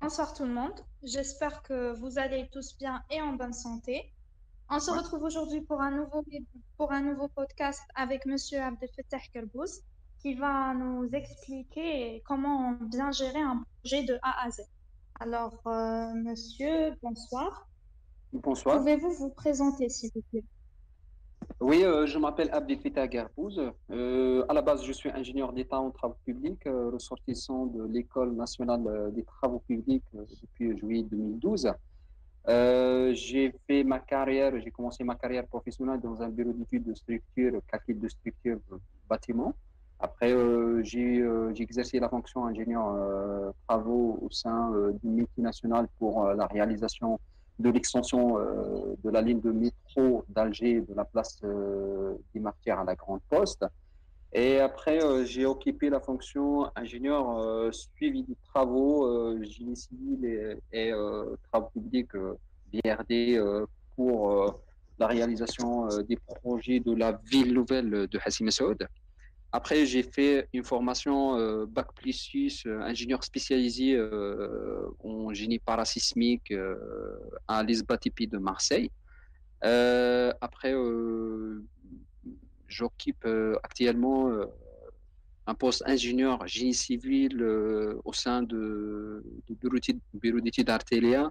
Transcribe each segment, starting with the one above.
Bonsoir tout le monde. J'espère que vous allez tous bien et en bonne santé. On se Ouais. retrouve aujourd'hui pour un nouveau podcast avec Monsieur Abdel Fattah Kerbouz qui va nous expliquer comment bien gérer un projet de A à Z. Alors, Monsieur, bonsoir. Bonsoir. Pouvez-vous vous présenter, s'il vous plaît? Oui, je m'appelle Abdel Fattah Garbouz. À la base, je suis ingénieur d'État en travaux publics, ressortissant de l'École nationale des travaux publics depuis juillet 2012. J'ai commencé ma carrière professionnelle dans un bureau d'études de structure, calcul de structure bâtiment. Après, j'ai exercé la fonction ingénieur travaux au sein d'une multinationale pour la réalisation de l'extension de la ligne de métro d'Alger de la place des Martyrs à la Grande Poste. Et après, j'ai occupé la fonction ingénieur suivi des travaux, génie civil et travaux publics BRD pour la réalisation des projets de la ville nouvelle de Hassim Saoud. Après, j'ai fait une formation Bac plus 6, ingénieur spécialisé en génie parasismique à l'ISBATIPI de Marseille. Après, j'occupe actuellement un poste ingénieur génie civil au sein du bureau d'études Artelia.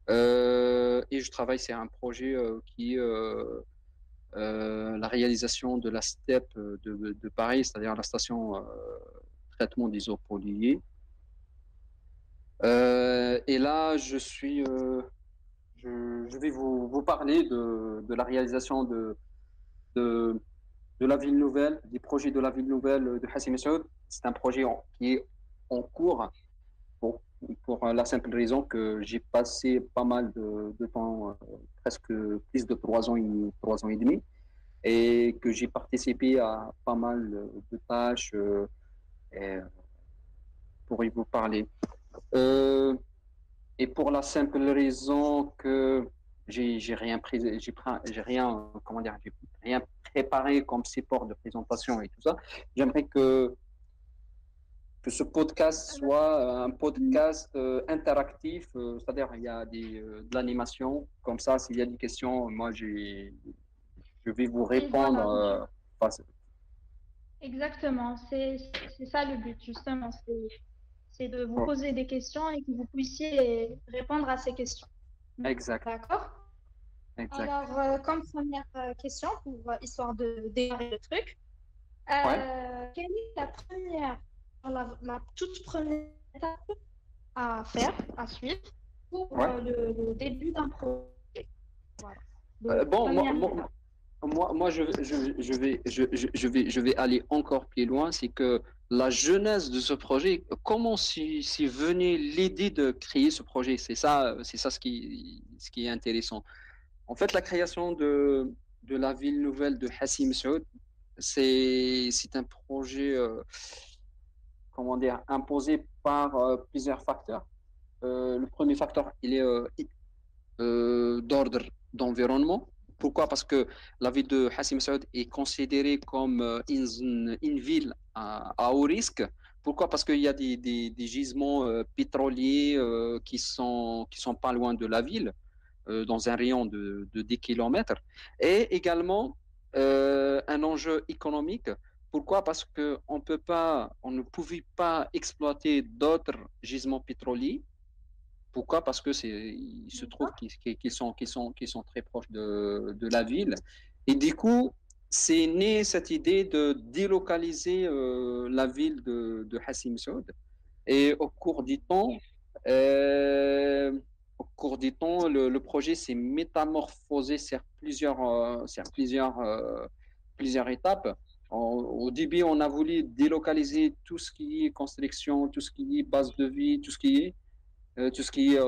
Et je travaille sur un projet qui est la réalisation de la STEP de Paris, c'est-à-dire la station traitement des eaux polluées. Et là, je vais vous parler de la réalisation de, de la ville nouvelle, des projets de la ville nouvelle de Hassim Saoud. C'est un projet qui est en cours pour, pour la simple raison que j'ai passé pas mal de temps, presque plus de 3 ans, 3 ans et demi, et que j'ai participé à pas mal de tâches et pour y vous parler. Euh, et pour la simple raison que j'ai rien pris, j'ai rien, comment dire, j'ai rien préparé comme support de présentation et tout ça. J'aimerais que ce podcast soit un podcast interactif, c'est-à-dire il y a de l'animation. Comme ça, s'il y a des questions, je vais vous Oui, répondre. voilà, Face- exactement. C'est ça le but, justement. C'est de vous oh, poser des questions et que vous puissiez répondre à ces questions. exact, D'accord? exact. Alors, comme première question, pour histoire de démarrer le truc, Ouais. quelle est la toute première étape à faire, à suivre pour Ouais. le début d'un projet? Voilà, de Bon, première étape. je vais aller encore plus loin. C'est que la jeunesse de ce projet, comment s'est venue l'idée de créer ce projet? C'est ça ce qui est intéressant. En fait, la création de la ville nouvelle de Hassim Saoud, c'est un projet, comment dire, imposé par plusieurs facteurs. Le premier facteur, il est d'ordre d'environnement. Pourquoi? Parce que la ville de Hassim Saoud est considérée comme une ville à haut risque. Pourquoi? Parce qu'il y a des gisements pétroliers qui sont pas loin de la ville, dans un rayon de 10 kilomètres. Et également un enjeu économique. Pourquoi? Parce que on ne pouvait pas exploiter d'autres gisements pétroliers. Pourquoi? Parce que il se trouve D'accord? qu'ils sont très proches de la ville. Et du coup, c'est né cette idée de délocaliser la ville de Hassim Saoud. Et au cours du temps, le projet s'est métamorphosé sur plusieurs étapes. Au début, on a voulu délocaliser tout ce qui est construction, tout ce qui est base de vie, tout ce qui est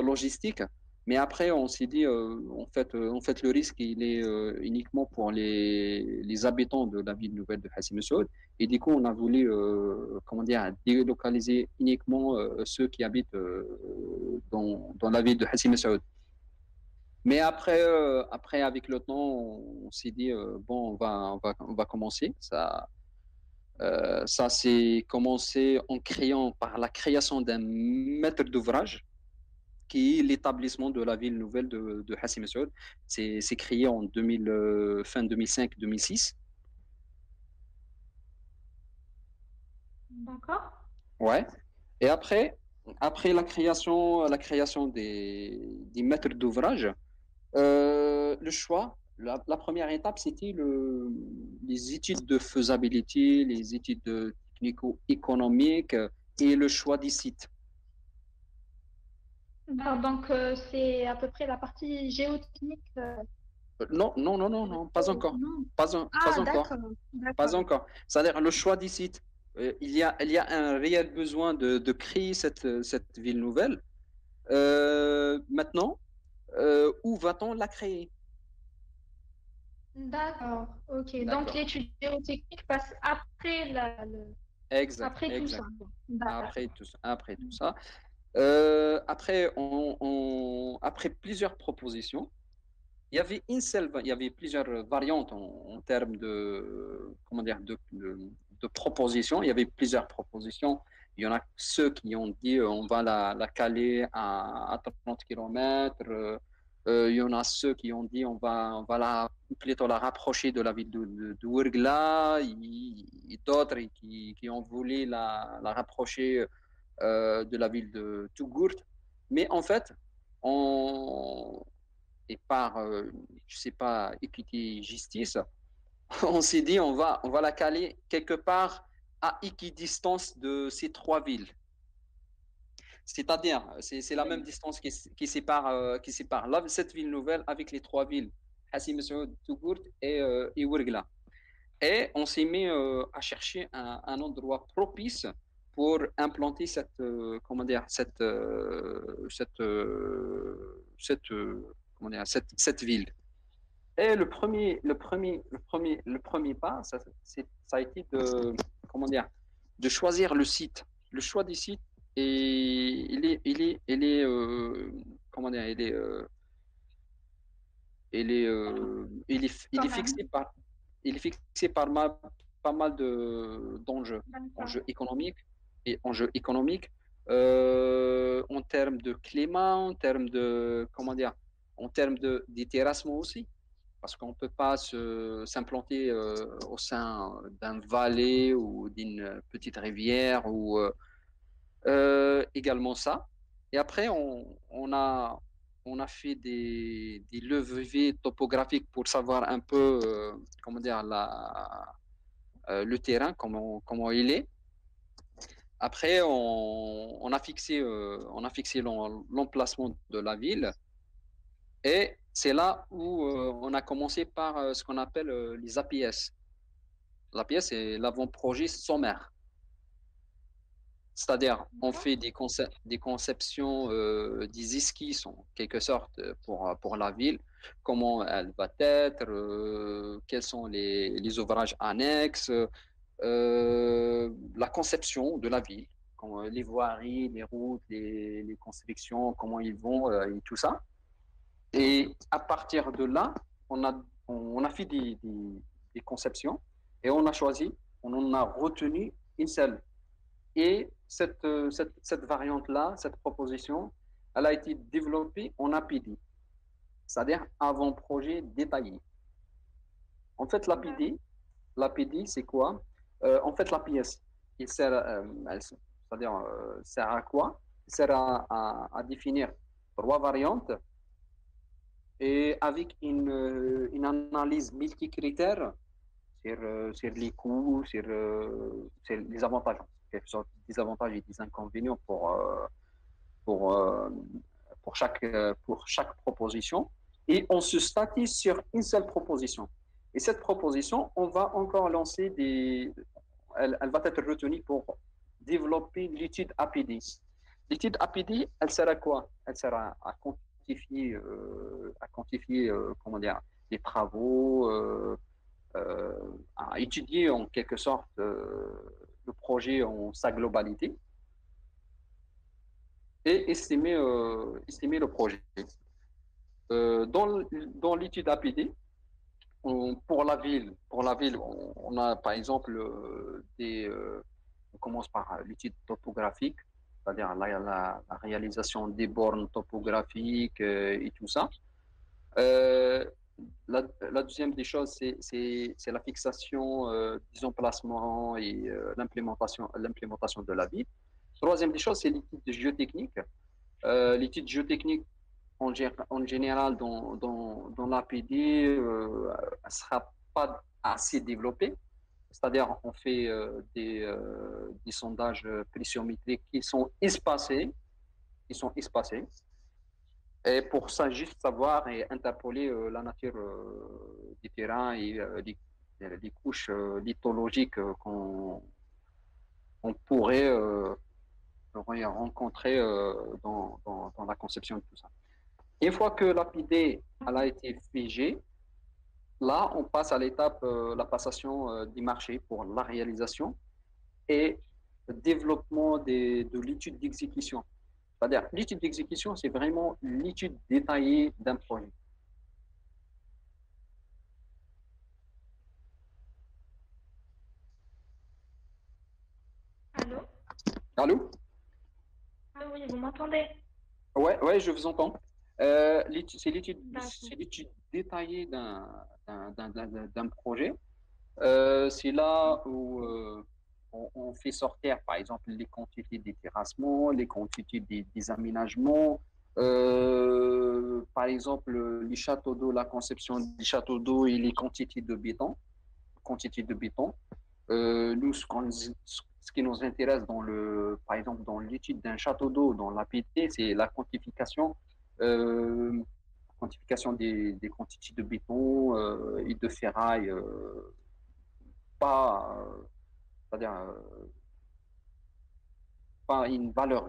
logistique. Mais après, on s'est dit, en fait, le risque, il est uniquement pour les habitants de la ville nouvelle de Hassim Saoud. Et du coup, on a voulu, comment dire, délocaliser uniquement ceux qui habitent dans la ville de Hassim Saoud. Mais après, après, avec le temps, on s'est dit, bon, on va commencer. Ça s'est commencé en créant, par la création d'un maître d'ouvrage qui est l'établissement de la ville nouvelle de Hassi Messaoud. C'est créé en 2000, fin 2005-2006. D'accord. Ouais. Et après la création des maîtres d'ouvrage, le choix, la première étape, c'était les études de faisabilité, les études technico-économiques et le choix des sites. Donc, c'est à peu près la partie géotechnique. Non, non, non, non, non, pas encore. Non. Pas Ah, encore. d'accord, Pas d'accord. encore. C'est-à-dire le choix des sites. Il y a un réel besoin de créer cette ville nouvelle. Maintenant, où va-t-on la créer? D'accord, ok. Donc, D'accord. l'étude géotechnique passe après Exact, après tout ça. exact. D'accord. Après tout ça. Après, après plusieurs propositions, il y avait plusieurs variantes en termes de, comment dire, de propositions. Il y avait plusieurs propositions. Il y en a ceux qui ont dit on va la caler à 30 km. Il y en a ceux qui ont dit on va plutôt la rapprocher de la ville de Ouargla. Et d'autres qui ont voulu la rapprocher de la ville de Tougourt. Mais en fait, on, et par, je sais pas, équité justice, on s'est dit on va la caler quelque part à équidistance de ces trois villes. C'est-à-dire, c'est la même Oui. distance qui sépare cette ville nouvelle avec les trois villes, Hassi Messaoud, Tougourt et Ouargla. Et on s'est mis à chercher un endroit propice pour implanter comment dire, comment dire, cette ville. Et le premier pas, ça a été comment dire, de choisir le site. Le choix du site, et comment dire, il est Quand même. fixé par pas mal d'enjeux, D'accord. enjeux économiques et enjeux économiques, en termes de climat, en termes de, comment dire, en termes des terrassements aussi, parce qu'on ne peut pas s'implanter au sein d'un vallée ou d'une petite rivière ou également ça. Et après, on a fait des levées topographiques pour savoir un peu, comment dire, le terrain, comment il est. Après, on a fixé l'emplacement de la ville. Et c'est là où on a commencé par ce qu'on appelle les APS. L'APS, c'est l'avant-projet sommaire. C'est-à-dire, on D'accord. fait des conceptions, des esquisses en quelque sorte pour la ville, comment elle va être, quels sont les ouvrages annexes, la conception de la ville, les voiries, les routes, les constructions, comment ils vont et tout ça. Et à partir de là, on a fait des conceptions et on en a retenu une seule. Et cette variante-là, cette proposition, elle a été développée en APD, c'est-à-dire avant-projet détaillé. En fait, l'APD, c'est quoi? En fait, la pièce, c'est-à-dire, sert à quoi? Il sert à définir trois variantes et avec une analyse multicritère sur les coûts, sur les avantages, quelque sorte des avantages et des inconvénients pour, euh, pour chaque proposition. Et on se statise sur une seule proposition. Et cette proposition, on va encore lancer elle va être retenue pour développer l'étude APD. L'étude APD, elle sert à quoi? Elle sert à quantifier comment dire, les travaux, à étudier en quelque sorte le projet en sa globalité et estimer le projet. Dans l'étude APD, pour la ville, on a par exemple on commence par l'étude topographique. c'est-à-dire la réalisation des bornes topographiques et tout ça. Euh, la deuxième des choses, c'est la fixation des emplacements et l'implémentation de la ville. Troisième des choses, c'est l'étude géotechnique. L'étude géotechnique, en général, dans l'APD, ne sera pas assez développée. C'est-à-dire, on fait des sondages pressiométriques qui sont espacés. Et pour ça, juste savoir et interpoler la nature des terrains et les couches lithologiques qu'on pourrait rencontrer dans la conception de tout ça. Une fois que l'APD elle a été figée, là, on passe à l'étape, la passation des marchés pour la réalisation et le développement de l'étude d'exécution. C'est-à-dire, l'étude d'exécution, c'est vraiment l'étude détaillée d'un projet. Allô? Allô? Ah oui, vous m'entendez? Ouais, ouais, je vous entends. C'est D'accord. l'étude détaillée d'un projet. C'est là où on fait sortir, par exemple, les quantités des terrassements, les quantités des aménagements. Par exemple, les châteaux d'eau, la conception des châteaux d'eau et les quantités de béton. Quantité de béton. Nous, ce qui nous intéresse par exemple, dans l'étude d'un château d'eau, dans l'APT, c'est la quantification des quantités de béton et de ferraille, pas, c'est-à-dire, pas une valeur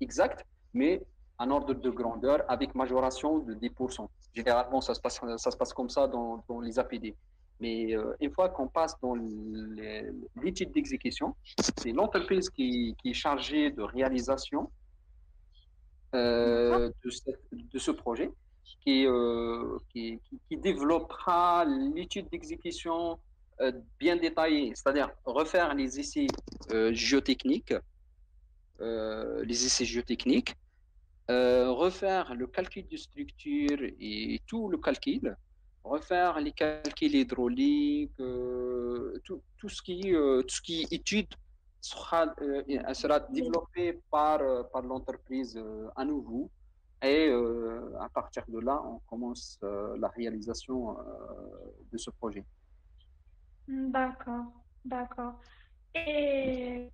exacte, mais un ordre de grandeur avec majoration de 10%. Généralement, ça se passe comme ça dans les APD. Mais une fois qu'on passe dans l'étude d'exécution, c'est l'entreprise qui est chargée de réalisation D'accord. de ce projet qui développera l'étude d'exécution bien détaillée, c'est-à-dire refaire géotechniques, les essais géotechniques, refaire le calcul de structure et tout le calcul, refaire les calculs hydrauliques, tout ce qui est étude sera Oui. développé par l'entreprise à nouveau. Et à partir de là, on commence la réalisation de ce projet. D'accord. D'accord. Et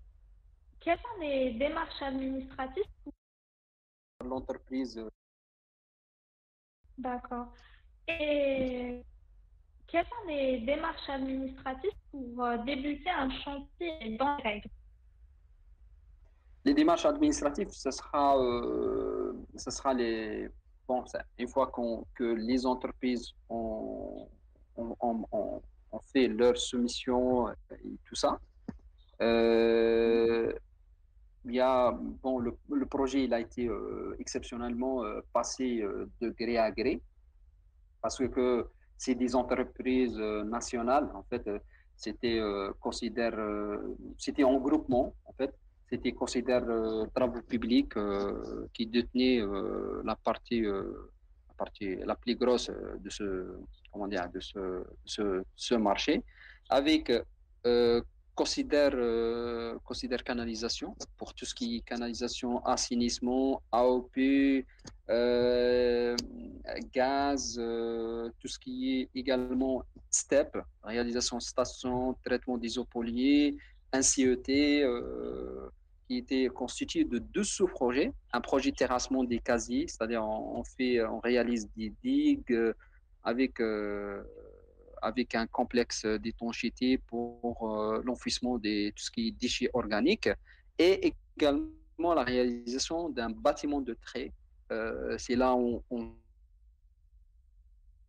quelles sont les démarches administratives? L'entreprise, D'accord. Et quelles sont les démarches administratives pour débuter un chantier dans les règles? les démarches administratives, ce sera bon, une fois que les entreprises ont fait leur soumission et tout ça. Euh, il y a, bon, le projet il a été exceptionnellement passé de gré à gré parce que c'est des entreprises nationales. En fait, c'était en groupement. En fait, c'était considère travaux publics qui détenait la plus grosse de comment dire, ce marché, avec considère canalisation pour tout ce qui est canalisation, assainissement, AOP, euh, gaz, tout ce qui est également STEP, réalisation station, traitement des eaux polluées, un CET qui était constitué de deux sous-projets, un projet terrassement des casiers, c'est-à-dire on réalise des digues avec avec un complexe d'étanchéité pour l'enfouissement de tout ce qui est déchets organiques et également la réalisation d'un bâtiment de trait. C'est là où on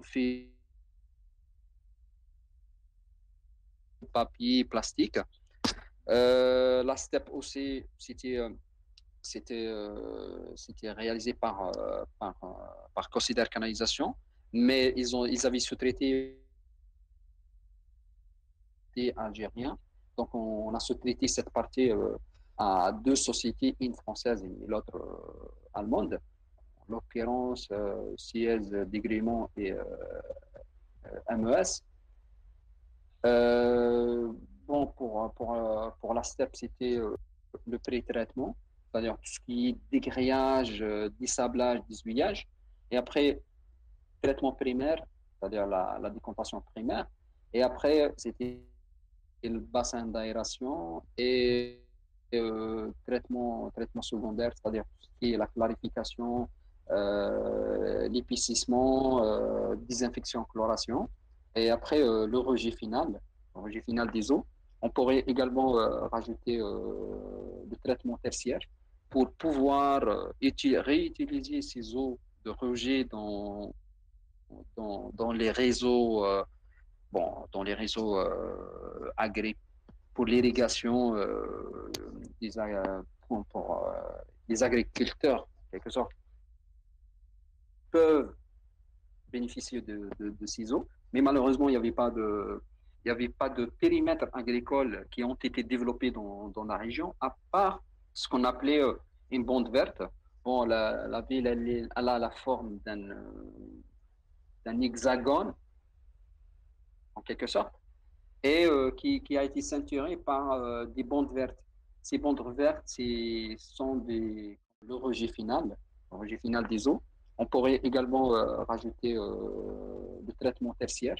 fait papier, plastique. La STEP aussi, c'était réalisé par Consider Canalisation, mais ils avaient sous-traité algérien. Donc, on a sous-traité cette partie à deux sociétés, une française et l'autre allemande, en l'occurrence Suez Degrément et MES. Euh, bon, pour la STEP, c'était le pré-traitement, c'est-à-dire tout ce qui est dégrayage, dissablage, déshuillage. Et après, traitement primaire, c'est-à-dire la décompensation primaire. Et après, c'était le bassin d'aération et traitement secondaire, c'est-à-dire tout ce qui est la clarification, l'épaississement, désinfection, chloration. Et après, le rejet final des eaux. On pourrait également rajouter le traitement tertiaire pour pouvoir réutiliser ces eaux de rejet dans les réseaux, dans les réseaux agricoles pour l'irrigation pour les agriculteurs, en quelque sorte, peuvent bénéficier de ces eaux, mais malheureusement, il y avait pas de périmètre agricole qui ont été développés dans la région, à part ce qu'on appelait une bande verte. Bon, la ville, elle a la forme d'un hexagone, en quelque sorte, et qui a été ceinturé par des bandes vertes. Ces bandes vertes, sont le rejet final des eaux. On pourrait également rajouter le traitement tertiaire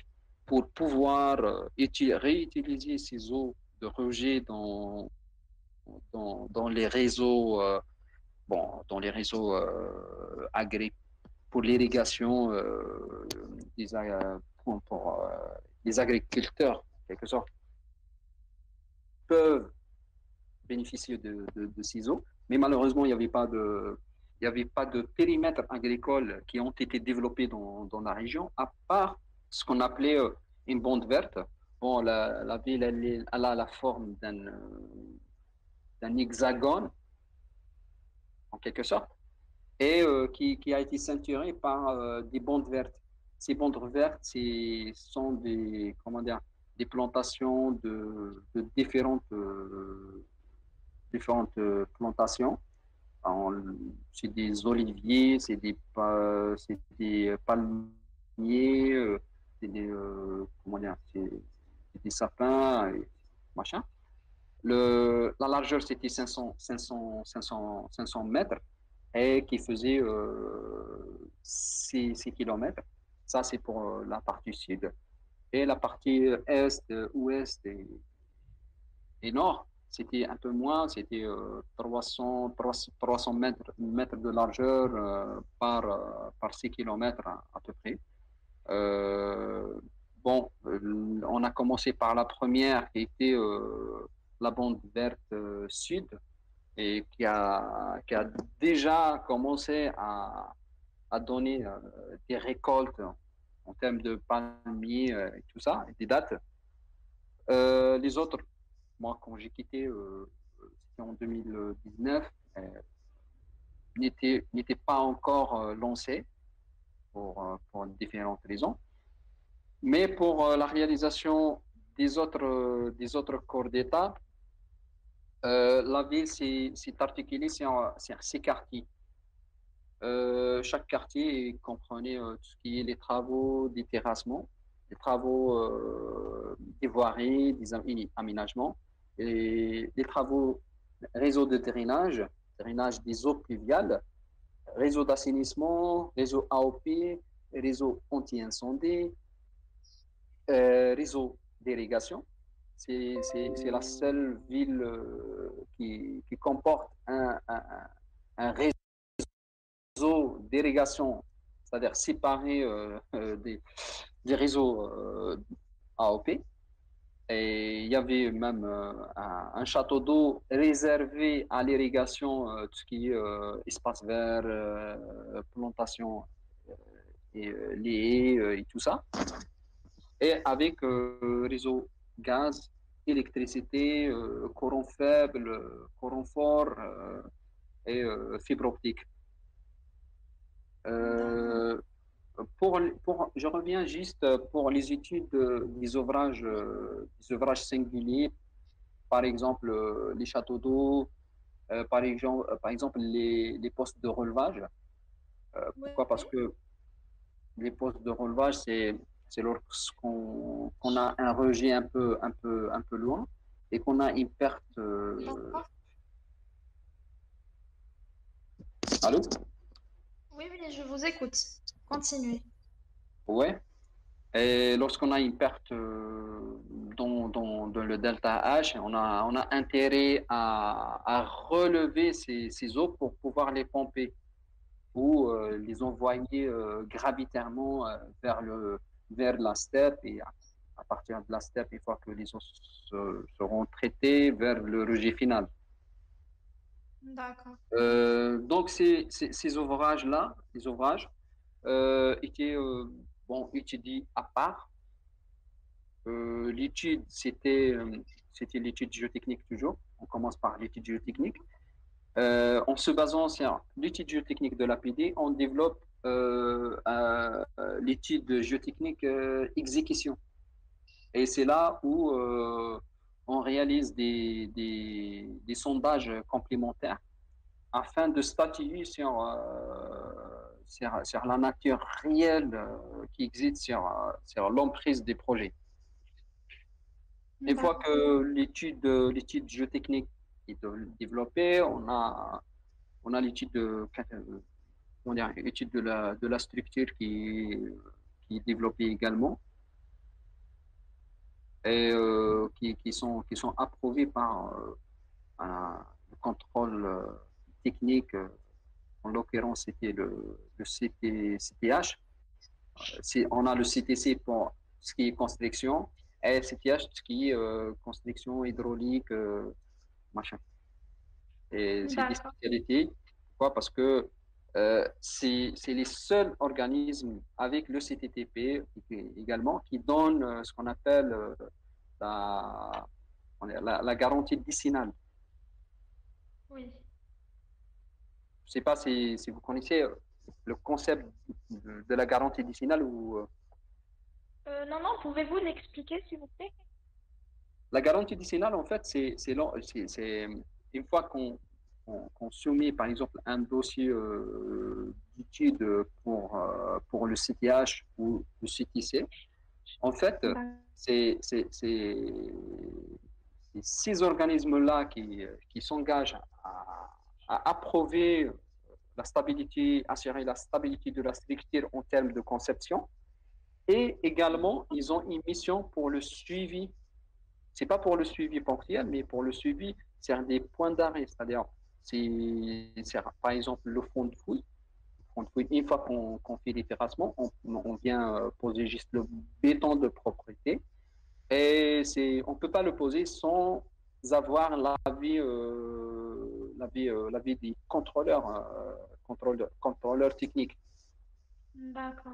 pour pouvoir réutiliser ces eaux de rejet dans les réseaux, dans les réseaux agricoles pour l'irrigation pour les agriculteurs, en quelque sorte, peuvent bénéficier de ces eaux, mais malheureusement, il y avait pas de périmètre agricole qui ont été développés dans la région, à part ce qu'on appelait une bande verte. Bon, la ville, elle a la forme d'un hexagone, en quelque sorte, et qui a été ceinturé par des bandes vertes. Ces bandes vertes, sont comment dire, des plantations de différentes plantations. C'est des oliviers, c'est des palmiers, c'est des, comment dire, c'est des sapins, et machin. La largeur, c'était 500 mètres et qui faisait 6 kilomètres. Ça, c'est pour la partie sud. Et la partie est, ouest et nord, c'était un peu moins, c'était 300 mètres de largeur par 6 kilomètres à peu près. Euh, on a commencé par la première qui était la bande verte sud et qui a déjà commencé à donner des récoltes en termes de palmiers et tout ça, et des dates. Les autres, moi, quand j'ai quitté, c'était en 2019, n'étaient pas encore lancés pour différentes raisons. Mais pour la réalisation des autres corps d'État, la ville s'est articulée sur 6 quartiers. Chaque quartier comprenait tout ce qui est les travaux des terrassements, les travaux des voiries, des aménagements, et les travaux réseau de drainage des eaux pluviales, réseau d'assainissement, réseau AOP, réseau anti-incendie, réseau d'irrigation. C'est la seule ville qui comporte un réseau d'irrigation, c'est-à-dire séparé des réseaux AOP. Et il y avait même un château d'eau réservé à l'irrigation, tout ce qui est espace vert, plantation et les haies et tout ça. Et avec réseau gaz, électricité, courant faible, courant fort et fibre optique. Euh, je reviens juste pour les études des ouvrages singuliers, par exemple les châteaux d'eau, Par exemple les postes de relevage. Oui. Pourquoi? Parce que les postes de relevage, c'est lorsqu'on a un rejet un peu loin et qu'on a une perte. D'accord. Allô? Oui, oui, je vous écoute. Continuez. Ouais. Et lorsqu'on a une perte dans le delta H, on a intérêt à relever ces eaux pour pouvoir les pomper ou les envoyer gravitairement vers la steppe et à partir de la steppe, une fois que les eaux seront traitées, vers le rejet final. D'accord. Donc, ces ouvrages-là, les ouvrages, étaient bon, étudiés à part. L'étude, c'était l'étude géotechnique toujours. On commence par l'étude géotechnique. En se basant sur l'étude géotechnique de l'APD, on développe l'étude géotechnique exécution. Et c'est là où on réalise des sondages complémentaires afin de statuer sur la nature réelle qui existe sur l'emprise des projets. Une fois D'accord. que l'étude géotechnique est développée, on a l'étude comment dire, étude de la structure qui est développée également et qui sont approuvées par le contrôle technique. En l'occurrence, c'était le CTH. On a le CTC pour ce qui est construction et le CTH, ce qui est construction hydraulique, machin. Et c'est des D'accord. spécialités. Pourquoi? Parce que c'est les seuls organismes avec le CTTP également qui donnent ce qu'on appelle la, la garantie décennale. Oui. Je ne sais pas si vous connaissez le concept de la garantie décennale ou Non, non, pouvez-vous l'expliquer, s'il vous plaît? la garantie décennale, en fait, c'est une fois qu'on soumet, par exemple, un dossier d'étude pour le CTH ou le CTC, en fait, D'accord. c'est ces organismes-là qui s'engagent à approuver la stabilité, assurer la stabilité de la structure en termes de conception. Et également, ils ont une mission pour le suivi. C'est pas pour le suivi ponctuel, mais pour le suivi, c'est des points d'arrêt. C'est-à-dire, c'est par exemple le fond de fouille. Une fois qu'on fait les terrassements, on vient poser juste le béton de propreté. Et on ne peut pas le poser sans avoir l'avis des contrôleurs techniques. D'accord.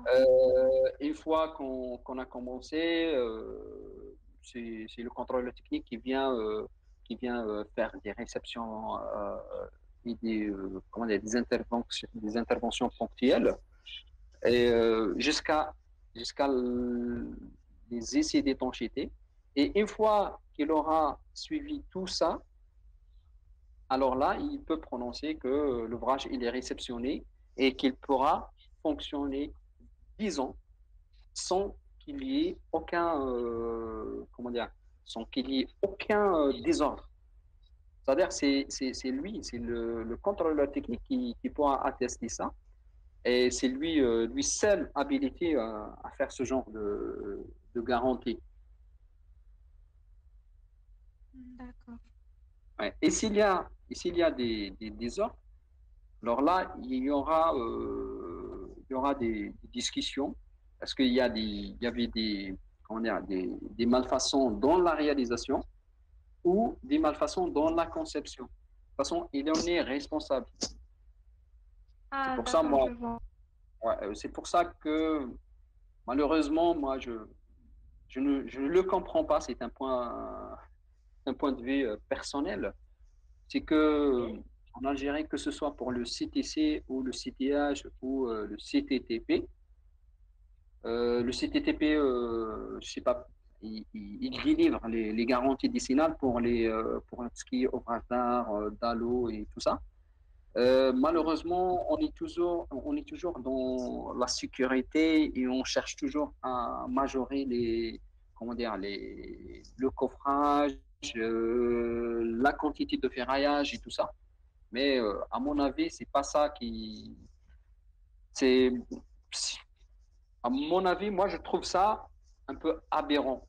Une fois qu'on a commencé, c'est le contrôleur technique qui vient faire des réceptions et comment dire, des interventions ponctuelles et jusqu'à les essais d'étanchéité. Et une fois qu'il aura suivi tout ça, alors là, il peut prononcer que l'ouvrage il est réceptionné et qu'il pourra fonctionner 10 ans sans qu'il y ait aucun, comment dire, sans qu'il y ait aucun désordre. C'est-à-dire que c'est lui, c'est le contrôleur technique qui pourra attester ça. Et c'est lui seul habilité à faire ce genre de garantie. D'accord. Ouais. Et s'il y a des désordres, alors là, il y aura des discussions parce il y avait comment dire, des malfaçons dans la réalisation ou des malfaçons dans la conception. De toute façon, il en est responsable. C'est Ah, pour ça, d'accord, moi, je vois. ouais, c'est pour ça que malheureusement, moi, je ne le comprends pas. C'est un point de vue personnel. C'est que Oui. en Algérie, que ce soit pour le CTC ou le CTH ou le CTTP, le CTTP, je sais pas, il délivre les garanties décennales pour ce qui est ouvrage d'art, d'ALO et tout ça. Malheureusement, on est toujours dans la sécurité et on cherche toujours à majorer comment dire, le coffrage, la quantité de ferraillage et tout ça. Mais à mon avis, c'est pas ça c'est, à mon avis, moi, je trouve ça un peu aberrant.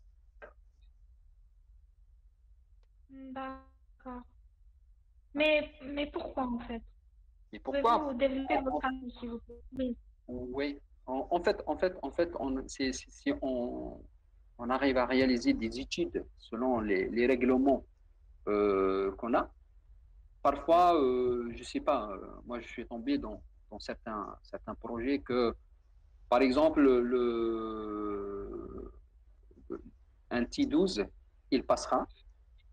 D'accord. Mais pourquoi en fait? Et pourquoi? Pouvez-vous développer votre avis, s'il vous plaît? Oui. Oui. Si on arrive à réaliser des études selon les règlements qu'on a, parfois, je sais pas, moi, je suis tombé dans certains projets que, par exemple, un T12, il passera.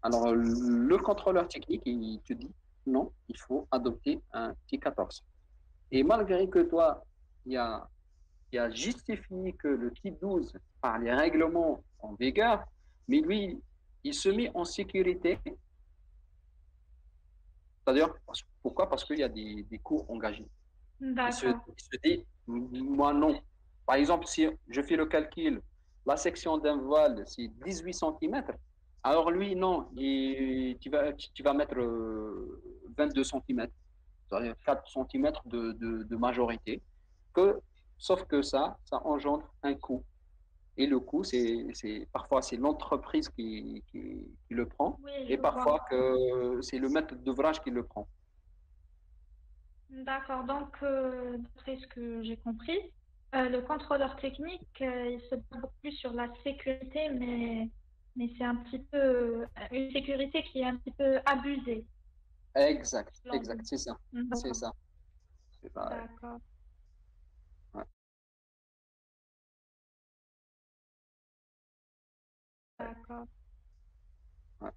Alors, le contrôleur technique, il te dit, non, il faut adopter un T14. Et malgré que toi, il y a justifié que le T12, par les règlements en vigueur, mais lui, il se met en sécurité. C'est-à-dire, pourquoi? Parce qu'il y a des coûts engagés. D'accord. Il se dit, moi non. Par exemple, si je fais le calcul, la section d'un voile, c'est 18 cm. Alors lui, non, tu vas mettre 22 cm, c'est-à-dire 4 cm de majorité. Que, sauf que ça engendre un coût. Et le coût, parfois c'est l'entreprise qui le prend, Oui, et je vois. parfois que c'est le maître d'ouvrage qui le prend. D'accord. Donc, d'après ce que j'ai compris, le contrôleur technique, il se base beaucoup plus sur la sécurité, mais c'est un petit peu une sécurité qui est un petit peu abusée, selon Exact, vous. c'est ça, c'est D'accord. ça, c'est ça. D'accord. Ouais. D'accord. Ouais.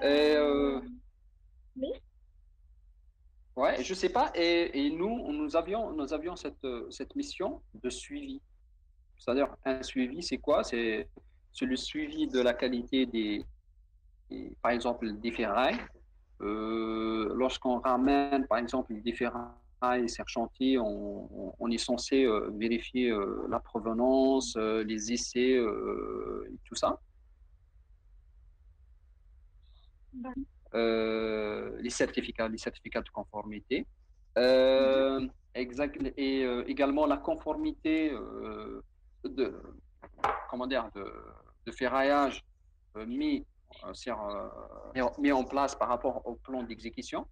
Et Euh, oui. ouais, je sais pas. Et nous avions cette mission de suivi. C'est-à-dire, un suivi, c'est quoi? C'est le suivi de la qualité par exemple, des ferrailles. Lorsqu'on ramène, par exemple, des ferrailles sur chantier, on est censé vérifier la provenance, les essais et tout ça. D'accord. Les certificats de conformité. Mhm. Exact, et également la conformité de, comment dire, de ferraillage mis, mis en place par rapport au plan d'exécution.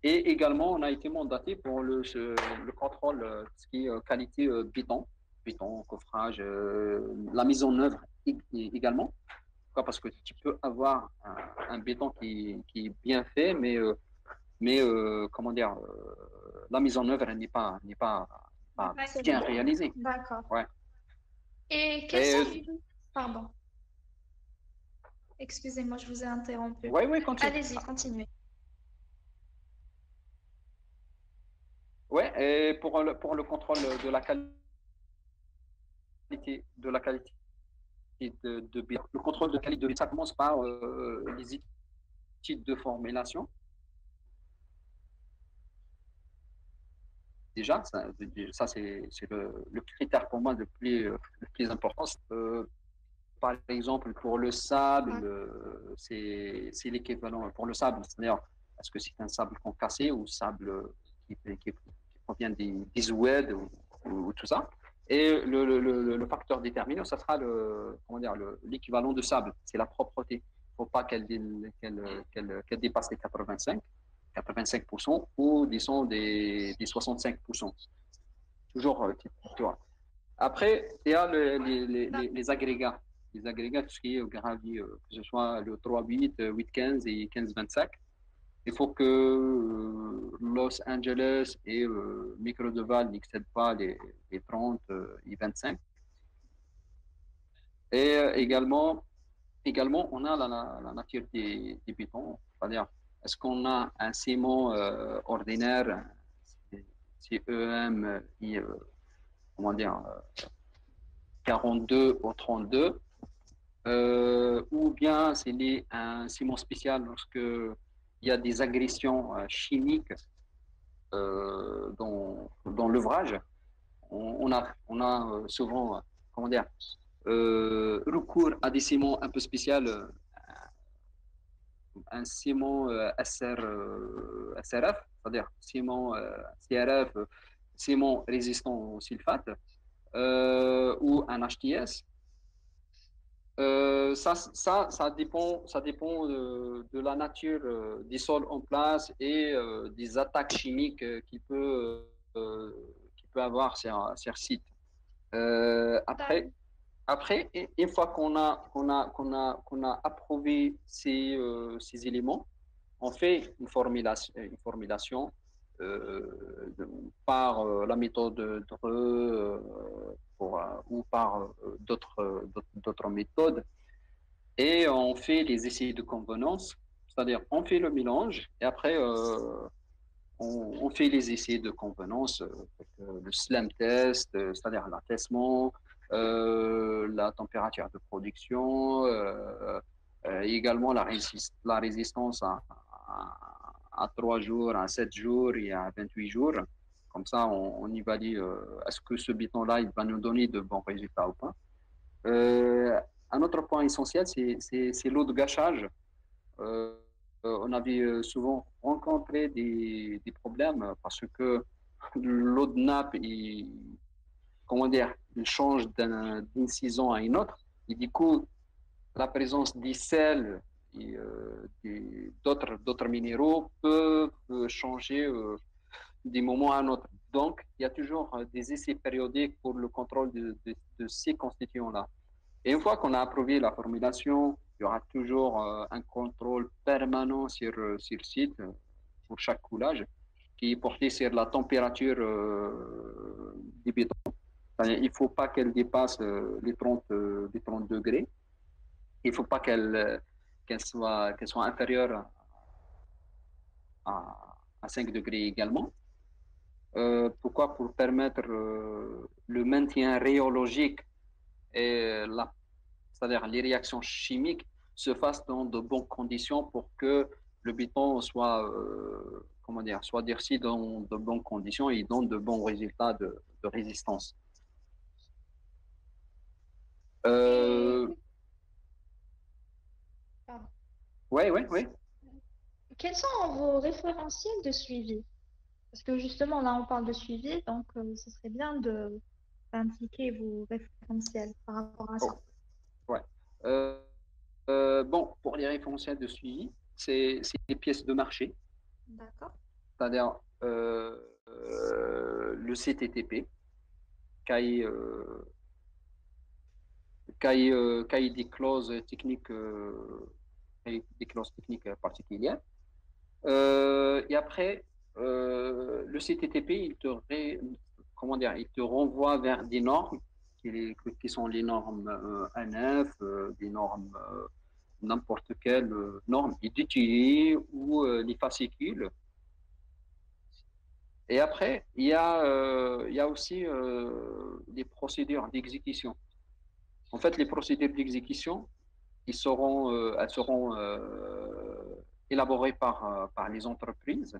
Et également, on a été mandaté pour le contrôle de ce qui est qualité béton, coffrage, la mise en œuvre également. Pourquoi? Parce que tu peux avoir un béton qui est bien fait, mais comment dire, la mise en œuvre pas bien Excellent. réalisée. D'accord. Ouais. Et quels Et, sont... Pardon, excusez-moi, je vous ai interrompu. ouais, continue. Allez-y, continuez. Ouais, et pour le contrôle de la qualité de béton, le contrôle de qualité de béton, ça commence par les études de formulation. Déjà, ça c'est le critère pour moi le plus important. Par exemple, pour le sable, c'est l'équivalent. Pour le sable, c'est-à-dire, est-ce que c'est un sable concassé ou sable qui provient des oueds ou tout ça? Et le facteur déterminant, ça sera comment dire, l'équivalent de sable. C'est la propreté. Il ne faut pas qu'elle dépasse les 85% ou disons des 65%. Toujours, tu vois. Après, il y a les agrégats. Les agrégats, tout ce qui est gravier, que ce soit le 3,8, 8,15 et 15,25. Il faut que Los Angeles et Microdeval n'excèdent pas les 30 et 25. Et également, on a la nature des bétons. C'est-à-dire, est-ce qu'on a un ciment ordinaire, CEM, comment dire, 42 ou 32, ou bien c'est lié à un ciment spécial lorsque il y a des agressions chimiques dans l'ouvrage. On a souvent, comment dire, recours à des ciments un peu spéciaux, un ciment SRF, c'est-à-dire ciment CRF, ciment résistant au sulfate, ou un HTS. Ça dépend de la nature des sols en place et des attaques chimiques qu'il peut avoir sur site. Euh, après, D'accord. Après, une fois qu'on a approuvé ces éléments, on fait une formulation par la méthode DRE ou par d'autres méthodes. Et on fait les essais de convenance, c'est-à-dire on fait le mélange et après on fait les essais de convenance, le SLAM test, c'est-à-dire l'attestement, la température de production, également la résistance à 3 jours, à 7 jours et à 28 jours. Comme ça, on évalue est-ce que ce béton-là il va nous donner de bons résultats ou pas. Euh, un autre point essentiel, c'est l'eau de gâchage. Euh, on avait souvent rencontré des problèmes parce que l'eau de nappe, comment dire, il change d'une saison à une autre. Et du coup, la présence des sels et d'autres minéraux peuvent changer d'un moment à un autre. Donc, il y a toujours des essais périodiques pour le contrôle de ces constituants-là. Et une fois qu'on a approuvé la formulation, il y aura toujours un contrôle permanent sur site pour chaque coulage qui est porté sur la température des bétons. C'est-à-dire, il ne faut pas qu'elle dépasse les 30 degrés. Il ne faut pas qu'elle soit inférieure à 5 degrés également. Pourquoi? Pour permettre le maintien rhéologique et c'est-à-dire les réactions chimiques se fassent dans de bonnes conditions pour que le béton soit, comment dire, soit durci dans de bonnes conditions et donne de bons résultats de résistance. Et Euh, pardon. ouais, ouais, ouais. Quels sont vos référentiels de suivi? Parce que justement, là, on parle de suivi, donc ce serait bien de d'indiquer vos référentiels par rapport à ça. Oh, ouais. Euh, bon, pour les référentiels de suivi, c'est des pièces de marché, D'accord. c'est-à-dire le CTTP, cahier, cahier des clauses techniques, des clauses techniques particulières. Et après, le CTTP, comment dire, il te renvoie vers des normes qui sont les normes ANF, des normes, n'importe quelle norme IDTI ou les fascicules. Et après, il y a aussi des procédures d'exécution. En fait, les procédures d'exécution, elles seront élaborées par les entreprises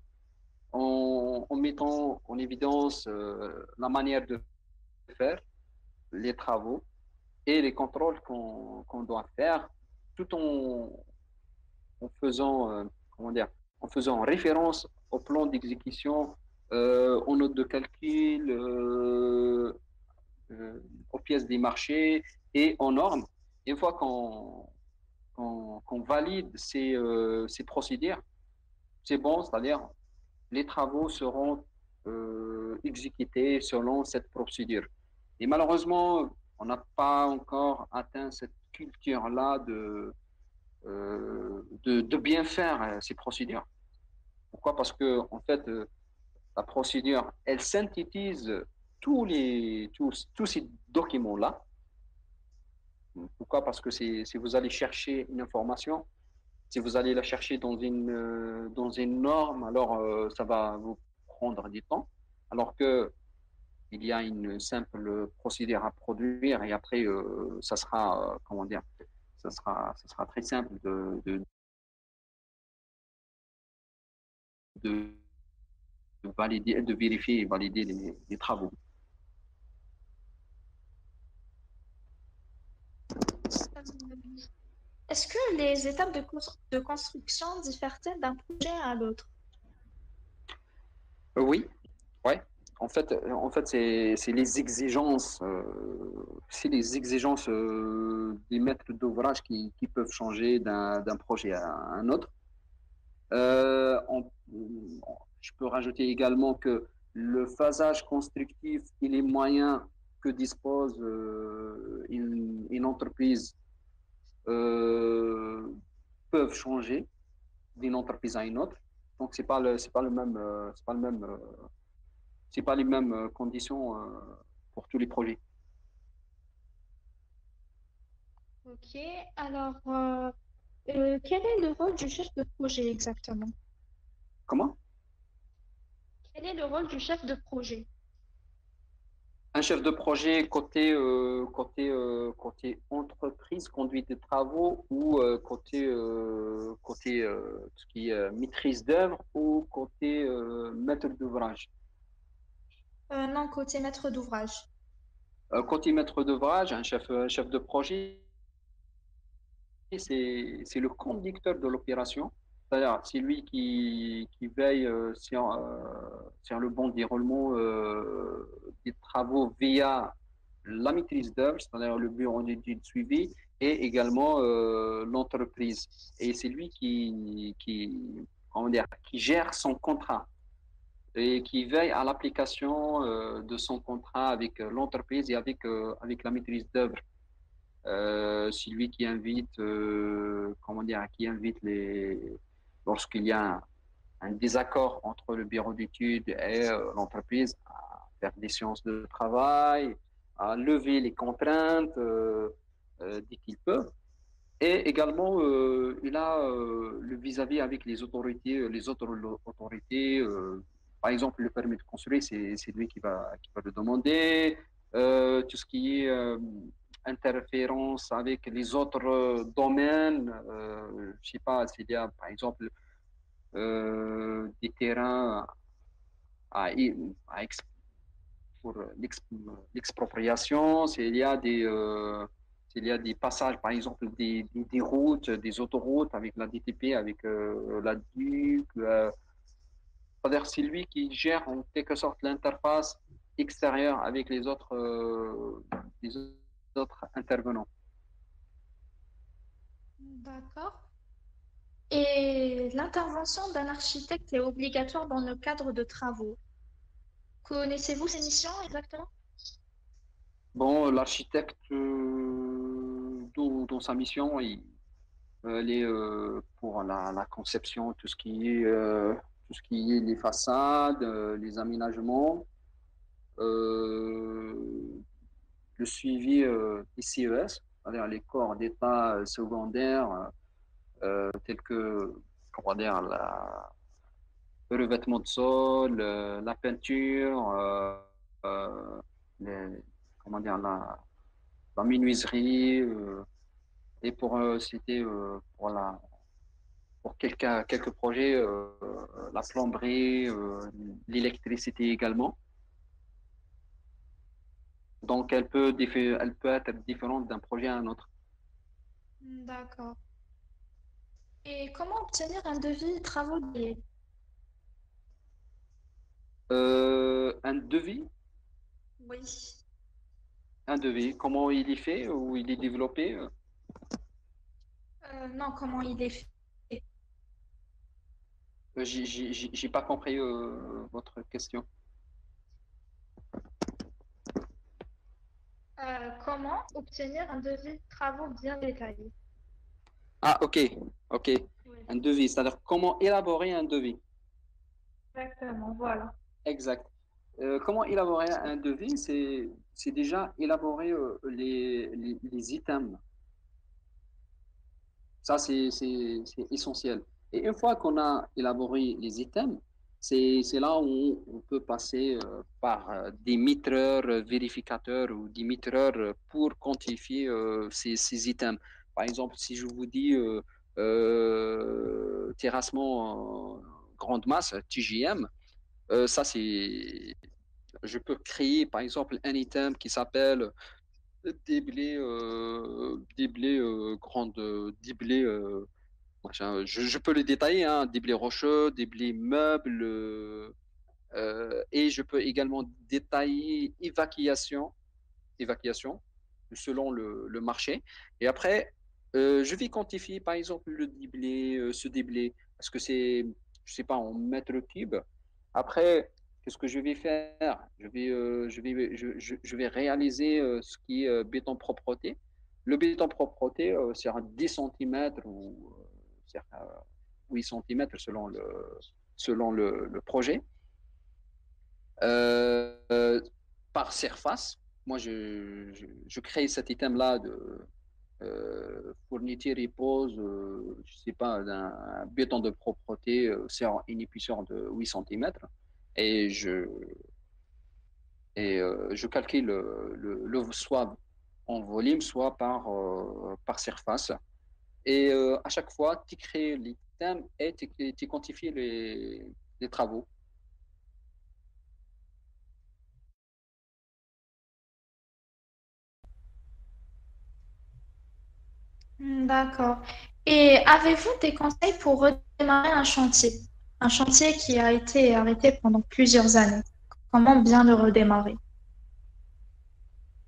en mettant en évidence la manière de faire les travaux et les contrôles qu'on doit faire, tout en faisant, comment dire, en faisant référence au plan d'exécution, aux notes de calcul, aux pièces des marchés et aux normes. Une fois qu'on valide ces procédures, c'est bon, c'est-à-dire les travaux seront exécutés selon cette procédure. Et malheureusement, on n'a pas encore atteint cette culture-là de bien faire ces procédures. Pourquoi? Parce que, en fait, la procédure, elle synthétise tous ces documents-là. Pourquoi? Parce que si vous allez chercher une information, si vous allez la chercher dans une norme, alors ça va vous prendre du temps. Alors que il y a une simple procédure à produire et après, ça sera, comment dire, ça sera très simple de valider, de vérifier et valider les travaux. Est-ce que les étapes de construction diffèrent-elles d'un projet à l'autre? Oui, ouais. En fait, c'est les exigences, des maîtres d'ouvrage qui peuvent changer d'un projet à un autre. Euh, on- je peux rajouter également que le phasage constructif et les moyens que dispose une entreprise euh, peuvent changer d'une entreprise à une autre. Donc c'est pas le même, c'est pas les mêmes conditions pour tous les projets. Ok, alors quel est le rôle du chef de projet exactement? Comment? Quel est le rôle du chef de projet? Un chef de projet côté entreprise, conduite des travaux ou côté tout ce qui est maîtrise d'œuvre ou côté maître d'ouvrage. Non, côté maître d'ouvrage. Côté maître d'ouvrage, un chef de projet, c'est le conducteur de l'opération. C'est-à-dire, c'est lui qui veille sur le bon déroulement des travaux via la maîtrise d'œuvre, c'est-à-dire le bureau d'études suivi, et également l'entreprise. Et c'est lui comment dire, qui gère son contrat et qui veille à l'application de son contrat avec l'entreprise et avec la maîtrise d'œuvre. C'est lui qui invite, comment dire, qui invite lorsqu'il y a un désaccord entre le bureau d'études et l'entreprise, à faire des séances de travail, à lever les contraintes dès qu'il peut. Et également, il a le vis-à-vis avec les autres autorités. Par exemple, le permis de construire, c'est lui qui va le demander. Tout ce qui est interférence avec les autres domaines, je sais pas s'il y a, par exemple, des terrains à, à pour l'expropriation, s'il y a des passages, par exemple, des routes, des autoroutes avec la DTP, avec la DUC. C'est-à-dire c'est lui qui gère en quelque sorte l'interface extérieure avec les autres intervenants. D'accord. Et l'intervention d'un architecte est obligatoire dans le cadre de travaux. Connaissez-vous ces missions exactement? Bon, l'architecte, dans sa mission, elle est pour la conception, tout ce qui est les façades, les aménagements, euh, le suivi des CES, c'est-à-dire les corps d'état secondaires, tels que, comment dire, le revêtement de sol, la peinture, euh, les- comment dire, la menuiserie, et c'était pour quelques projets, la plomberie, l'électricité également. Donc, elle peut être différente d'un projet à un autre. D'accord. Et comment obtenir un devis travaux liés? Un devis, Oui. comment il est fait ou il est développé? Non, comment il est fait? J'ai pas compris votre question. Comment obtenir un devis travaux bien détaillé? Ah, ok, ok. Oui. Un devis, c'est-à-dire comment élaborer un devis. Exactement, voilà. Exact. Comment élaborer un devis? C'est déjà élaborer les items. Ça, c'est essentiel. Et une fois qu'on a élaboré les items, c'est là où on peut passer par des metteurs vérificateurs ou des metteurs pour quantifier ces items. Par exemple, si je vous dis terrassement grande masse, TJM, ça c'est, je peux créer par exemple un item qui s'appelle déblé grande, déblé, machin. Je peux le détailler, hein, déblé rocheux, déblé meuble, et je peux également détailler évacuation selon le marché. Et après, je vais quantifier par exemple le déblai, ce déblai, parce que c'est, je sais pas, en mètres cubes. Après, qu'est-ce que je vais faire? Je vais réaliser ce qui est béton propreté. Le béton propreté, c'est à 10 centimètres ou c'est à 8 centimètres selon le projet. Euh, Par surface, moi, je crée cet item-là de fourniture et pose, je sais pas, d'un béton de propreté, c'est une épaisseur de 8 centimètres. Et je calcule soit en volume, soit par surface. Et à chaque fois, tu crées l'item et tu quantifies les travaux. D'accord. Et avez-vous des conseils pour redémarrer un chantier? Un chantier qui a été arrêté pendant plusieurs années. Comment bien le redémarrer?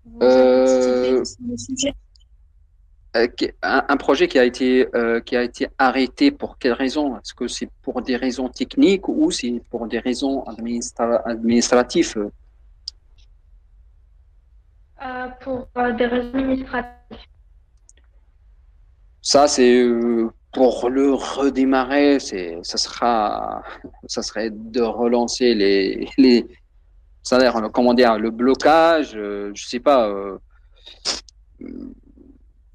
Vous avez une petite idée Euh, sur le sujet? un projet qui a été arrêté pour quelle raison? Est-ce que c'est pour des raisons techniques ou c'est pour des raisons administratives? Pour des raisons administratives. Ça, c'est pour le redémarrer, ça serait de relancer les salaires, comment dire, le blocage, je sais pas.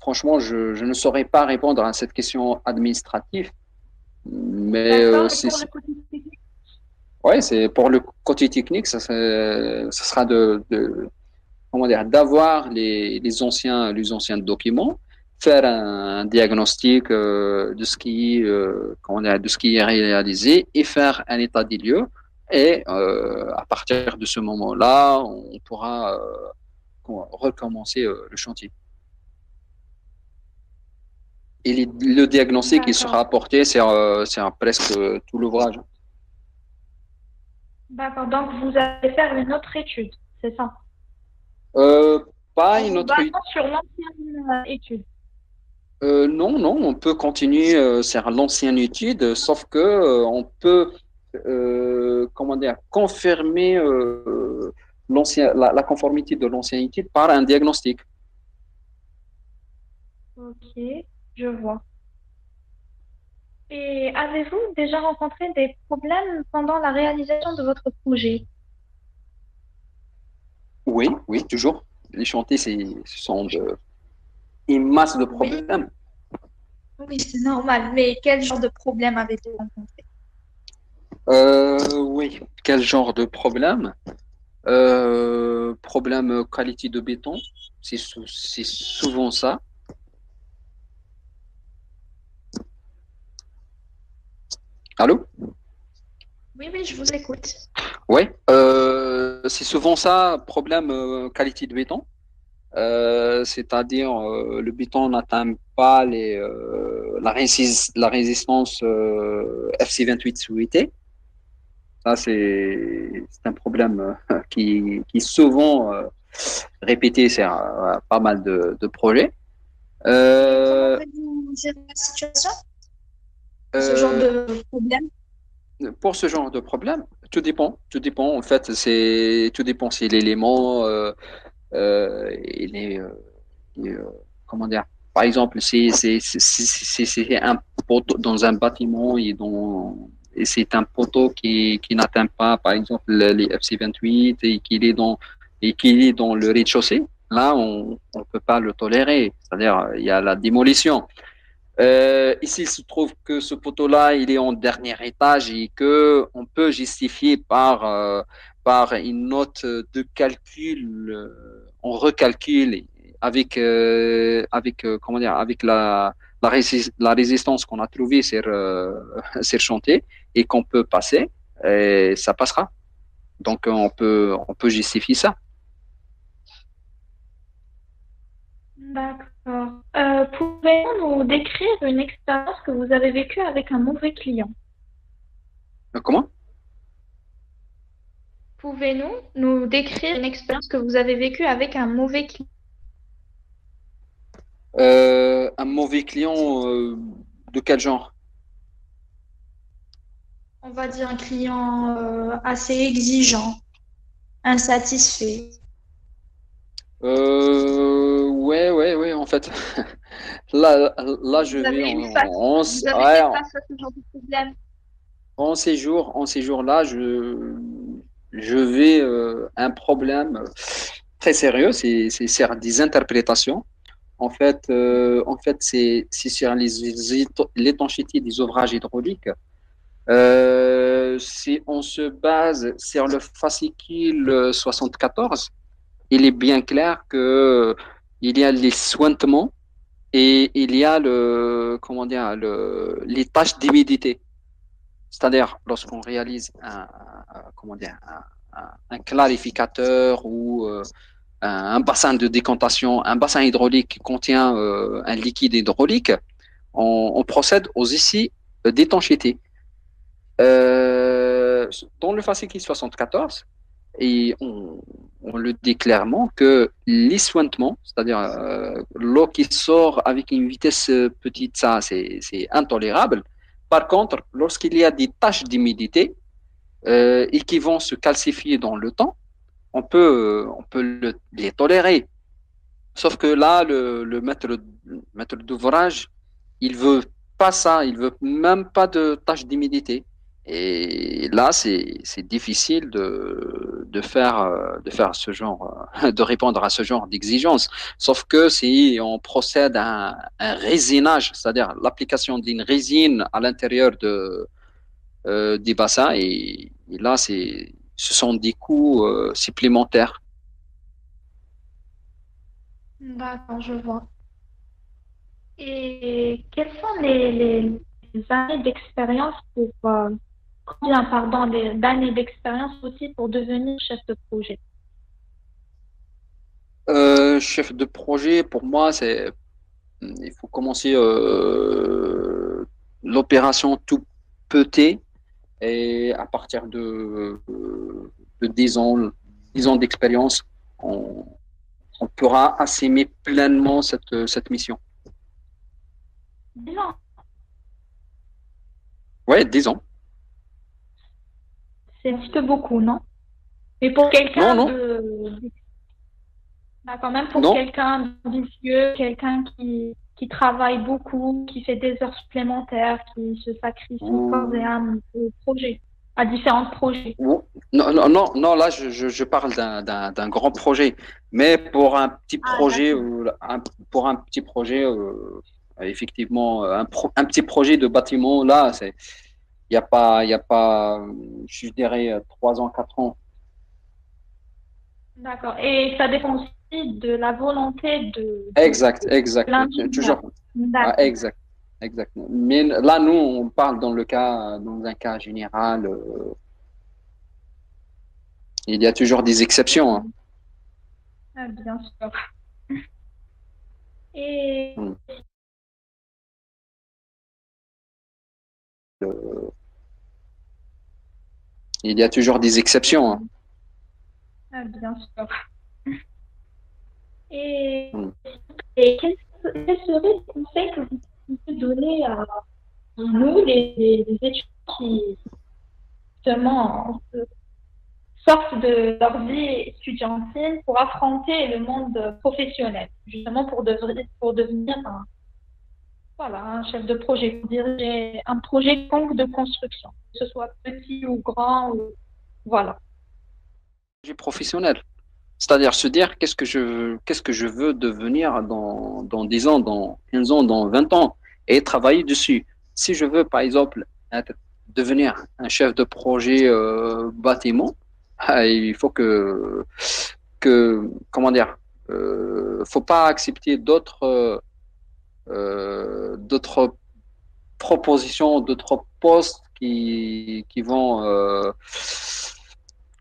Franchement, je ne saurais pas répondre à cette question administrative, mais D'accord. Et pour le côté technique? ouais, c'est pour le côté technique, ça sera comment dire, d'avoir les anciens documents, faire un diagnostic de ce qui, comment dire, de ce qui est réalisé et faire un état des lieux. Et à partir de ce moment-là, on pourra recommencer le chantier. Et le diagnostic qui sera D'accord. apporté, c'est presque tout l'ouvrage. D'accord. Donc, vous allez faire une autre étude, c'est ça? Euh, Pas En une vous autre. basant sur l'ancienne étude. Non, non, on peut continuer sur l'ancienne étude, sauf que on peut, comment dire, confirmer la conformité de l'ancienne étude par un diagnostic. Ok, je vois. Et avez-vous déjà rencontré des problèmes pendant la réalisation de votre projet? Oui, oui, toujours. Les chantiers, ce sont une masse de Oui, problèmes. oui, c'est normal. Mais quel genre de problème avez-vous rencontré? Oui, quel genre de problème? Problème qualité de béton, c'est souvent ça. Allô? Oui, oui, je vous écoute. Oui, c'est souvent ça, problème qualité de béton. C'est-à-dire le béton n'atteint pas la résistance FC28 souhaitée. Ça, c'est un problème qui est souvent répété sur pas mal de projets. Et comment Euh, avez-vous géré la situation? Ce genre euh, de problème? pour ce genre de problème, tout dépend. Tout dépend. En fait, tout dépend si l'élément il est, comment dire, par exemple, c'est un poteau dans un bâtiment et c'est un poteau qui n'atteint pas, par exemple, les FC28 et qu'il est dans le rez-de-chaussée. Là, on ne peut pas le tolérer. C'est-à-dire, il y a la démolition. Ici, il se trouve que ce poteau-là, il est en dernier étage et que on peut justifier par une note de calcul. On recalcule comment dire, avec la résistance qu'on a trouvée sur, sur chantier et qu'on peut passer, et ça passera. Donc, on peut justifier ça. D'accord. Pouvez-vous nous décrire une expérience que vous avez vécue avec un mauvais client? Comment? Pouvez-nous nous décrire une expérience que vous avez vécue avec un mauvais client? Un mauvais client, de quel genre? On va dire un client assez exigeant, insatisfait. Ouais, en fait, là, je Vous vais avez eu face, vous avez ouais, fait face à ce genre de problème. en séjour là, je vais un problème très sérieux, c'est des interprétations. En fait, c'est sur l'étanchéité des ouvrages hydrauliques. Si on se base sur le fascicule 74, il est bien clair que il y a les sointements et il y a comment dire, les tâches d'humidité. C'est-à-dire, lorsqu'on réalise comment dire, un clarificateur ou un bassin de décantation, un bassin hydraulique qui contient un liquide hydraulique, on procède aux essais d'étanchéité. Dans le fascicule 74, et on le dit clairement que l'essointement, c'est-à-dire l'eau qui sort avec une vitesse petite, ça c'est intolérable. Par contre, lorsqu'il y a des taches d'humidité et qui vont se calcifier dans le temps, on peut les tolérer. Sauf que là, maître d'ouvrage, il veut pas ça, il veut même pas de taches d'humidité. Et là, c'est difficile de faire ce genre, de répondre à ce genre d'exigence. Sauf que si on procède à un résinage, c'est-à-dire l'application d'une résine à l'intérieur des bassins, et là, ce sont des coûts supplémentaires. D'accord, je vois. Et quelles sont les années d'expérience pour combien, pardon, d'années d'expérience aussi pour devenir chef de projet? Chef de projet, pour moi, il faut commencer l'opération tout petit et à partir de 10 ans d'expérience, on, on pourra assimiler pleinement cette mission. Non, Ouais, 10 ans. c'est un petit peu beaucoup, non? Mais pour Non, quelqu'un non, quand même pour non. quelqu'un d'ambitieux, quelqu'un qui travaille beaucoup, qui fait des heures supplémentaires, qui se sacrifie corps et âme au projet, à différents projets. Non, non, là, je parle d'un grand projet. Mais pour un petit Ah, projet, d'accord. pour un petit projet, effectivement, un petit projet de bâtiment, là, il y a pas, je dirais, 3 ans, 4 ans. D'accord. Et ça dépend aussi de la volonté de Exact. l'ingénieur. Toujours. Ah, D'accord. exact. Mais là, nous, on parle dans un cas général. Il y a toujours des exceptions, hein. Ah, bien sûr. Et Hmm. Euh, Il y a toujours des exceptions, hein. ah, bien sûr. Et, Hmm. et quels seraient les conseils que vous pouvez donner à nous, les étudiants qui justement sortent de leur vie estudiantine pour affronter le monde professionnel, justement pour devenir voilà, un chef de projet, pour diriger un projet de construction, que ce soit petit ou grand, ou, voilà. Projet professionnel. C'est-à-dire se dire qu'est-ce que je veux devenir dans 10 ans, dans 15 ans, dans 20 ans et travailler dessus. Si je veux, par exemple, devenir un chef de projet bâtiment, il faut comment dire, faut pas accepter d'autres propositions, d'autres postes qui vont,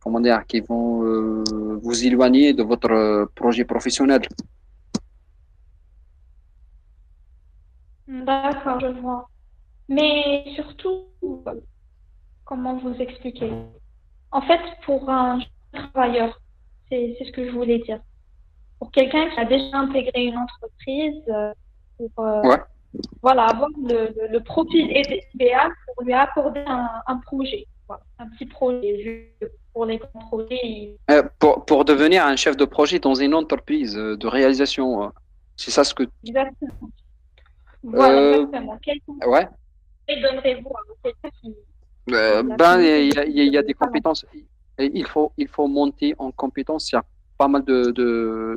comment dire, qui vont vous éloigner de votre projet professionnel. D'accord, je vois. Mais surtout, comment vous expliquer? En fait, pour un travailleur, c'est ce que je voulais dire. Pour quelqu'un qui a déjà intégré une entreprise, pour Ouais. voilà, avoir le profil idéal pour lui accorder un projet, voilà, un petit projet. Pour les grands projets, Pour devenir un chef de projet dans une entreprise de réalisation, c'est ça ce que. exactement. Voilà, Euh, exactement. Quel ouais. conseil donnerez-vous à quelqu'un qui a Ben, fini ses il études y a des récemment? compétences. Et il faut monter en compétences sur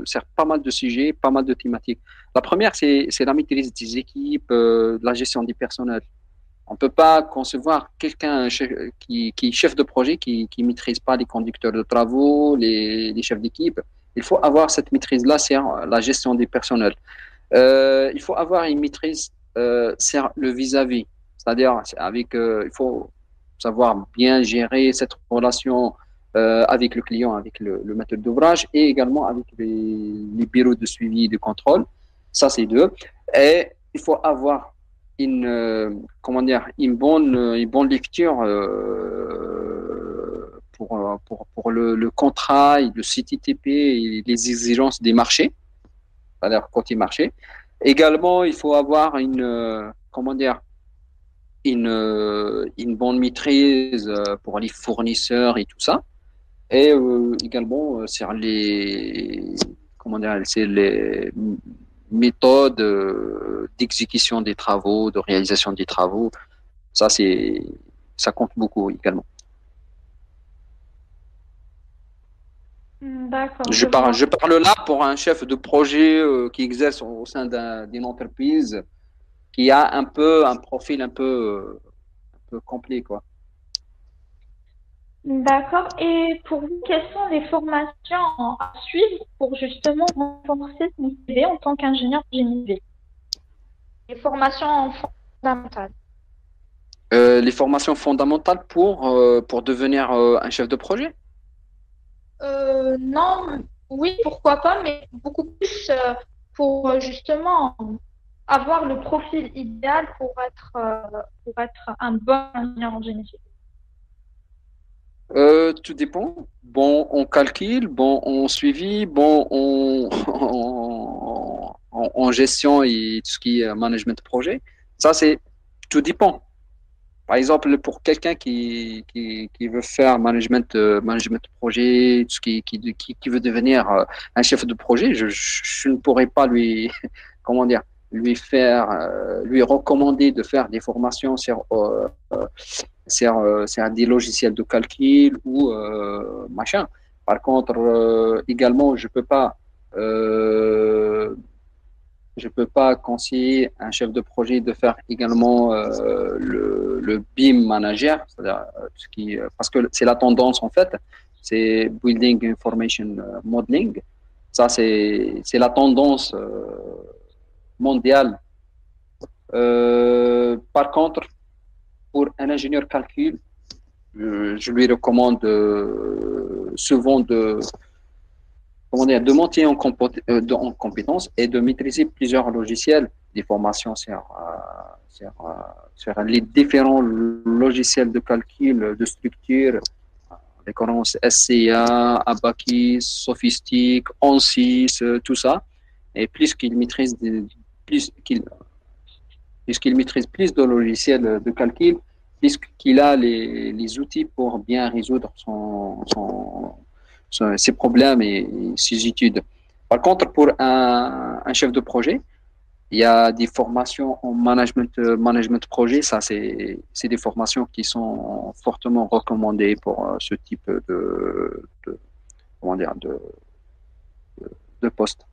sur pas mal de sujets, pas mal de thématiques. La première, c'est la maîtrise des équipes, la gestion du personnel. On peut pas concevoir quelqu'un qui est chef de projet qui maîtrise pas les conducteurs de travaux, les chefs d'équipe. Il faut avoir cette maîtrise-là sur la gestion des personnels. Il faut avoir une maîtrise sur le vis-à-vis, c'est-à-dire il faut savoir bien gérer cette relation avec le client, avec le maître d'ouvrage et également avec les bureaux de suivi et de contrôle. Ça, c'est deux. Et il faut avoir comment dire, une bonne lecture pour le contrat, et le CTTP et les exigences des marchés, c'est-à-dire côté marché. Également, il faut avoir comment dire, une bonne maîtrise pour les fournisseurs et tout ça. Et également, sur comment dire, c'est les méthodes d'exécution des travaux, de réalisation des travaux. Ça, ça compte beaucoup également. D'accord, je vois. Je parle là pour un chef de projet qui exerce au sein d'une entreprise qui a un peu un profil un peu complet, quoi. D'accord. Et pour vous, quelles sont les formations à suivre pour justement renforcer son CV en tant qu'ingénieur génie civil? Les formations fondamentales. Les formations fondamentales pour devenir un chef de projet. Non, oui, pourquoi pas, mais beaucoup plus pour justement avoir le profil idéal pour être un bon ingénieur en génie civil. Tout dépend. Bon, on calcule, bon, on suivi, bon, en gestion et tout ce qui est management de projet. Ça, c'est tout dépend. Par exemple, pour quelqu'un qui veut faire management de projet, tout ce qui veut devenir un chef de projet, je ne pourrais pas lui, comment dire, lui recommander de faire des formations sur des logiciels de calcul ou machin. Par contre, également, je peux pas conseiller un chef de projet de faire également le BIM manager, c'est-à-dire parce que c'est la tendance en fait, c'est Building Information Modeling. Ça, c'est la tendance mondiale. Par contre, pour un ingénieur calcul, je lui recommande souvent comment dire, de monter en compétences et de maîtriser plusieurs logiciels, des formations sur les différents logiciels de calcul, de structure, récurrence SCA, Abaqus, Sophistic, ANSYS, tout ça. Et puisqu'il maîtrise plus de logiciels de calcul, puisqu'il a les outils pour bien résoudre ses problèmes et ses études. Par contre, pour un chef de projet, il y a des formations en management projet. Ça, c'est des formations qui sont fortement recommandées pour ce type comment dire, de poste.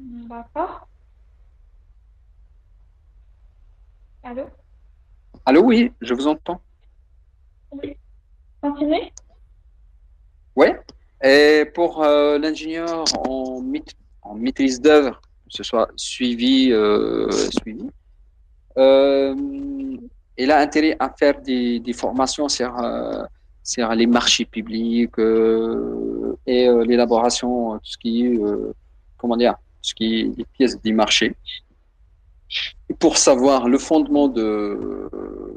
D'accord. Allô? Allô, oui, je vous entends. Oui. Continuez. Ouais. Et pour l'ingénieur en maîtrise d'œuvre, que ce soit suivi, euh, il a intérêt à faire des formations sur les marchés publics et l'élaboration, tout ce qui est, comment dire, tout ce qui est des pièces des marchés. Pour savoir le fondement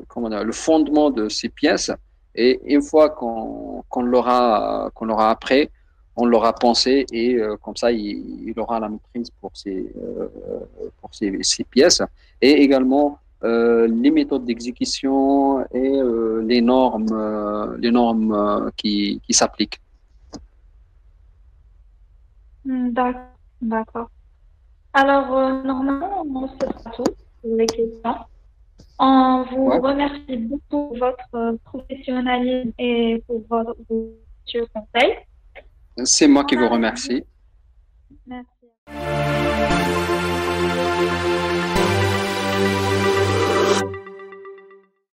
comment dire, le fondement de ces pièces. Et une fois qu'on l'aura appris, on l'aura pensé et comme ça, il aura la maîtrise pour ces pièces. Et également les méthodes d'exécution et les normes qui s'appliquent. D'accord, d'accord. Alors, normalement, ce sera tout pour les questions. On vous Ouais. remercie beaucoup pour votre professionnalisme et pour vos conseils. C'est moi On qui vous arrive. remercie. Merci.